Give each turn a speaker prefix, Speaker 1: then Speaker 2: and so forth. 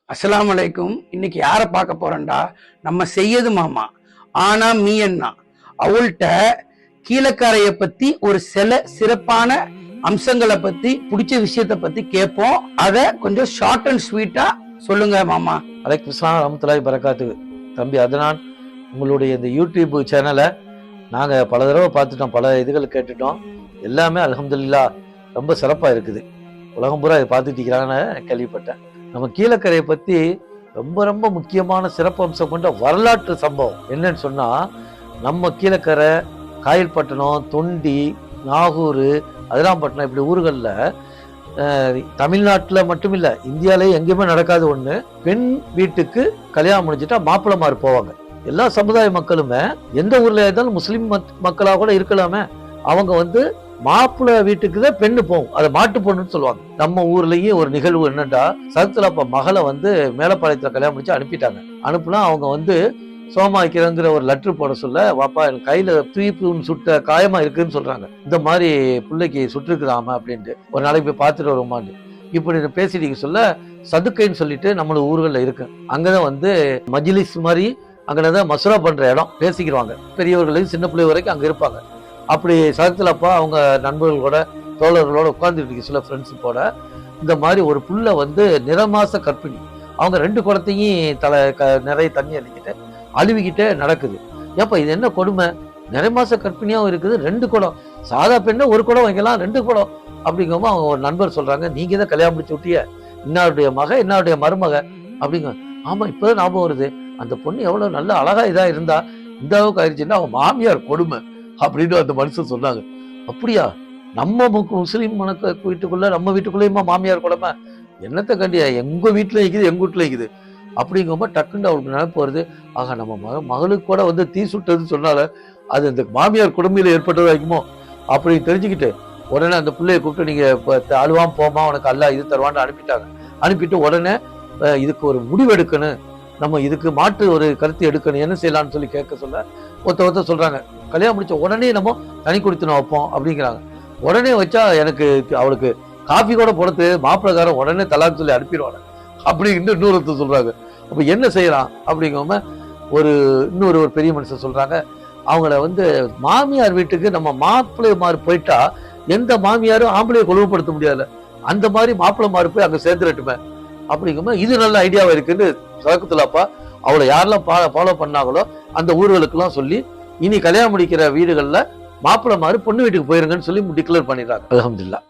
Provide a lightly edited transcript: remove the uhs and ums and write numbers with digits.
Speaker 1: அஸ்ஸலாமு அலைக்கும். இன்னைக்கு யாரை பார்க்க போறேன்டா, நம்ம செய்யது மாமா ஆனா மீ அண்ணா அவள்கிட்ட கீழக்கரையை பத்தி ஒரு சில சிறப்பான அம்சங்களை பத்தி பிடிச்ச விஷயத்த பத்தி கேட்போம். அத கொஞ்சம் ஷார்ட் அண்ட் ஸ்வீட்டா சொல்லுங்க மாமா.
Speaker 2: அலைக்கும் அஸ்ஸலாம் ரஹ்மத்துல்லாஹி பரக்காத்து. தம்பி அதனான், உங்களுடைய இந்த யூடியூப் சேனலை நாங்கள் பல தடவை பார்த்துட்டோம், பல இதுகள் கேட்டுட்டோம். எல்லாமே அல்ஹம்துலில்லாஹ் ரொம்ப சிறப்பாக இருக்குது. உலகம் பூரா இதை பார்த்துட்டு இருக்கிறாங்கன்னு கேள்விப்பட்டேன். நம்ம கீழக்கரையை பற்றி ரொம்ப ரொம்ப முக்கியமான சிறப்பம்சம் கொண்ட வரலாற்று சம்பவம் என்னன்னு சொன்னால், நம்ம கீழக்கரை, காயல்பட்டணம், தொண்டி, நாகூர், அதிராம்பட்டினம் இப்படி ஊர்களில் தமிழ்நாட்டில் மட்டும் இல்லை, இந்தியாவிலே எங்கேயுமே நடக்காத ஒன்று. பெண் வீட்டுக்கு கல்யாணம் முடிஞ்சிட்டா மாப்பிள்ளமாரு போவாங்க. எல்லா சமுதாய மக்களுமே எந்த ஊர்ல இருந்தாலும் முஸ்லீம் மக்களாக கூட இருக்கலாமே, அவங்க மாப்பிள்ளை வீட்டுக்கு தான் பெண்ணு போகும். அதை மாட்டு பொண்ணுன்னு சொல்லுவாங்க. நம்ம ஊர்லயும் ஒரு நிகழ்வு என்னன்னா, சரத்துலப்பா மகளை மேலப்பாளையத்துல கல்யாணம் முடிச்சு அனுப்பிட்டாங்க. அனுப்புனா அவங்க சோமாய்க்கிறங்கிற ஒரு லெட்டர் போட சொல்ல, வாப்பா எனக்கு கையில தூய்ப்புன்னு சுட்ட காயமா இருக்குன்னு சொல்றாங்க. இந்த மாதிரி பிள்ளைக்கு சுட்டுருக்குதாம அப்படின்ட்டு ஒரு நாளைக்கு போய் பார்த்துட்டு வருமான்னு இப்படி பேசிட்டு சொல்ல, சதுக்கைன்னு சொல்லிட்டு நம்மளோட ஊர்களில் இருக்கு. அங்கதான் மஜ்லிஸ் மாதிரி அங்கதான் மசூரா பண்ற இடம், பேசிக்கிறாங்க. பெரியவர்களுக்கு சின்ன பிள்ளை வரைக்கும் அங்க இருப்பாங்க. அப்படி சதத்துலப்பா அவங்க நண்பர்களோட தோழர்களோட உட்கார்ந்துட்டு சில ஃப்ரெண்ட்ஸ் போட, இந்த மாதிரி ஒரு புள்ள நிறமாச கர்ப்பிணி, அவங்க 2 குடத்தையும் நிறைய தண்ணி அழுவிக்கிட்டே நடக்குது. ஏப்பா இது என்ன கொடுமை, நிறைமாச கர்ப்பிணியாவும் இருக்குது, 2 குடம். சாதா பெண்ணை 1 குடம் வைக்கலாம், 2 குடம் அப்படிங்கும். அவங்க ஒரு நண்பர் சொல்றாங்க, நீங்க தான் கல்யாணம் முடிச்சு விட்டிய, இன்னாருடைய இன்னாருடைய மருமக அப்படிங்க. ஆமா இப்பதான் ஞாபகம் வருது, அந்த பொண்ணு எவ்வளவு நல்ல அழகா இதா இருந்தா, இந்த அளவுக்கு ஆயிடுச்சுன்னா அவங்க மாமியார் கொடுமை அப்படின்னு அந்த மனுஷன் சொன்னாங்க. அப்படியா, நம்ம முஸ்லீம் வீட்டுக்குள்ள நம்ம வீட்டுக்குள்ளேயுமா மாமியார் கொடுமை, என்னத்தை கண்டியா, எங்க வீட்டுல இருக்குது எங்க வீட்டுல இருக்குது அப்படிங்கும்போது டக்குன்னு அவருக்கு நினைப்பு வருது. ஆக நம்ம மகளுக்கு கூட தீ சுட்டதுன்னு சொன்னால அது இந்த மாமியார் கொடுமையில ஏற்பட்டது வைக்குமோ அப்படின்னு தெரிஞ்சுக்கிட்டு உடனே அந்த பிள்ளைய கூப்பிட்டு, நீங்க அழுவாம போமா, உனக்கு அல்லா இது தருவான்னு அனுப்பிட்டாங்க. அனுப்பிட்டு உடனே இதுக்கு ஒரு முடிவு எடுக்கணும், நம்ம இதுக்கு மாற்று ஒரு கருத்து எடுக்கணும், என்ன செய்யலாம்னு சொல்லி கேட்க சொல்ல, ஒருத்த சொல்றாங்க, கல்யாணம் முடிச்ச உடனே நம்ம தனி கொடுத்துனோம் வைப்போம் அப்படிங்கிறாங்க. உடனே வச்சா எனக்கு அவளுக்கு காஃபி கூட போடுறது மாப்பிள்ளக்காரன் உடனே தலாக்கு சொல்லி அனுப்பிடுவாங்க அப்படின்னு இன்னொருத்தர் சொல்றாங்க. அப்ப என்ன செய்யலாம் அப்படிங்காம இன்னொரு பெரிய மனுஷன் சொல்றாங்க, அவங்கள மாமியார் வீட்டுக்கு நம்ம மாப்பிள்ளை மாறு போயிட்டா எந்த மாமியாரும் ஆம்பளையை கொழுவுப்படுத்த முடியாது, அந்த மாதிரி மாப்பிள்ளை மாறு போய் அங்க சேர்ந்துடட்டுமே அப்படிங்கும்போது இது நல்ல ஐடியாவா இருக்குன்னு சதக்கத்துலப்பா அவளை யாரெல்லாம் ஃபாலோ பண்ணாங்களோ அந்த ஊர்களுக்கெல்லாம் சொல்லி, இனி கல்யாணம் முடிக்கிற வீடுகள்ல மாப்பிள்ளை மாறு பொண்ணு வீட்டுக்கு போயிருங்கன்னு சொல்லி டிக்ளேர் பண்ணிடுறாங்க. அல்ஹம்துலில்லாஹ்.